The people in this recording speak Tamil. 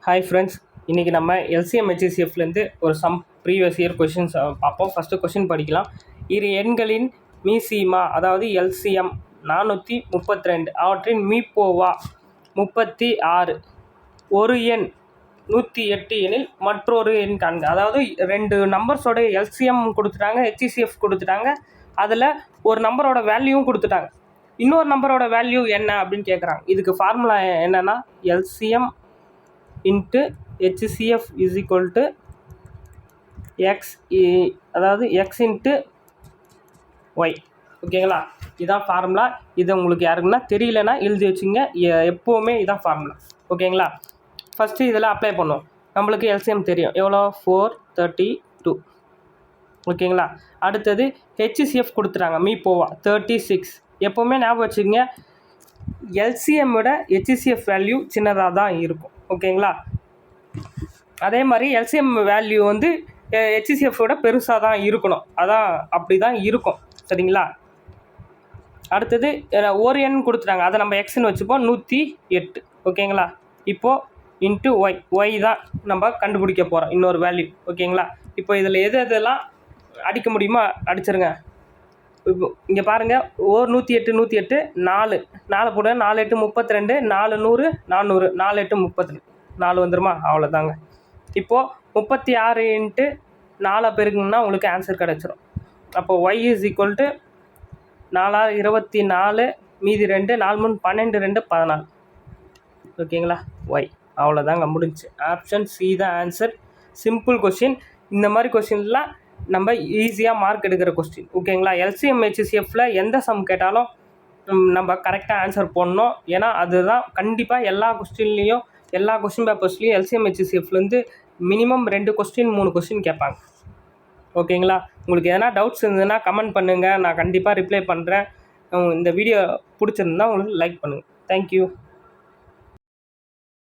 ஹாய் ஃப்ரெண்ட்ஸ், இன்றைக்கி நம்ம எல்சிஎம் ஹெச்சிசிஎஃப்லேருந்து ஒரு சம் ப்ரீவியஸ் இயர் கொஷின்ஸ் பார்ப்போம். ஃபஸ்ட்டு கொஷின் படிக்கலாம். இரு எண்களின் மீசீமா அதாவது எல்சிஎம் 432, அவற்றின் மீப்போவா 36, ஒரு எண் 108 எனில் மற்றொரு எண் காண்க. அதாவது ரெண்டு நம்பர்ஸோட எல்சிஎம் கொடுத்துட்டாங்க, ஹெச்சிசிஎஃப் கொடுத்துட்டாங்க, அதில் ஒரு நம்பரோட வேல்யூவும் கொடுத்துட்டாங்க. இன்னொரு நம்பரோட வேல்யூ என்ன அப்படின்னு கேட்குறாங்க. இதுக்கு ஃபார்முலா என்னென்னா LCM into HCF is equal to X, அதாவது எக்ஸ் இன்ட்டு ஒய். ஓகேங்களா? இதான் ஃபார்முலா. இது உங்களுக்கு யாருக்குன்னா தெரியலனா எழுதி வச்சுங்க. எப்போவுமே இதான் ஃபார்முலா. ஓகேங்களா? ஃபஸ்ட்டு இதில் அப்ளை பண்ணுவோம். நம்மளுக்கு எல்சிஎம் தெரியும், எவ்வளோ 432. ஓகேங்களா? அடுத்தது ஹெச்சிசிஎஃப் கொடுத்துட்டாங்க, மீப்போவா 36. எப்போவுமே ஞாபகம் வச்சுக்கோங்க, எல்சிஎம்மோட ஹெச்சிசிஎஃப் வேல்யூ சின்னதாக தான் இருக்கும். ஓகேங்களா? அதே மாதிரி எல்சிஎம் வேல்யூ வந்து ஹெச்சிசிஎஃபோட பெருசாக தான் இருக்கணும். அதான் அப்படி தான் இருக்கும். சரிங்களா? அடுத்தது ஒரு எண் கொடுத்துட்டாங்க, அதை நம்ம எக்ஸ்ன்னு வச்சுப்போம், 108. ஓகேங்களா? இப்போது இன்ட்டு ஒய், ஒய் தான் நம்ம கண்டுபிடிக்க போகிறோம், இன்னொரு வேல்யூ. ஓகேங்களா? இப்போ இதில் எதெல்லாம் அடிக்க முடியுமோ அடிச்சிருங்க. இப்போ இங்கே பாருங்கள், 108 4 போட 4 8 32, 4 100 400, 4 8 32, 4 வந்துருமா? அவ்வளோதாங்க. இப்போது 36 இன்ட்டு 4 பெருக்குங்கன்னா உங்களுக்கு ஆன்சர் கிடச்சிரும். அப்போது ஒய் இஸ் ஈக்குவல் டு 4 24, மீதி 2, 4 3 12, 2 14. ஓகேங்களா? ஒய் அவ்வளோதாங்க, முடிஞ்சு. ஆப்ஷன் சி தான் ஆன்சர். Simple question. இந்த மாதிரி கொஷின்லாம் நம்ம ஈஸியாக மார்க் எடுக்கிற கொஸ்டின். ஓகேங்களா? எல்சிஎம் ஹெச்சிசிஎஃப்பில் எந்த சம் கேட்டாலும் நம்ம கரெக்டாக ஆன்சர் போடணும். ஏன்னா அதுதான் கண்டிப்பாக எல்லா கொஸ்டின்லேயும், எல்லா கொஸ்டின் பேப்பர்ஸ்லேயும் எல்சிஎம் ஹெச்சிசிஎஃப்லேருந்து மினிமம் 2 கொஸ்டின் 3 கொஸ்டின் கேட்பாங்க. ஓகேங்களா? உங்களுக்கு எதனா டவுட்ஸ் இருந்ததுன்னா கமெண்ட் பண்ணுங்கள், நான் கண்டிப்பாக ரிப்ளை பண்ணுறேன். இந்த வீடியோ பிடிச்சிருந்தா உங்களுக்கு லைக் பண்ணுங்கள். தேங்க்யூ.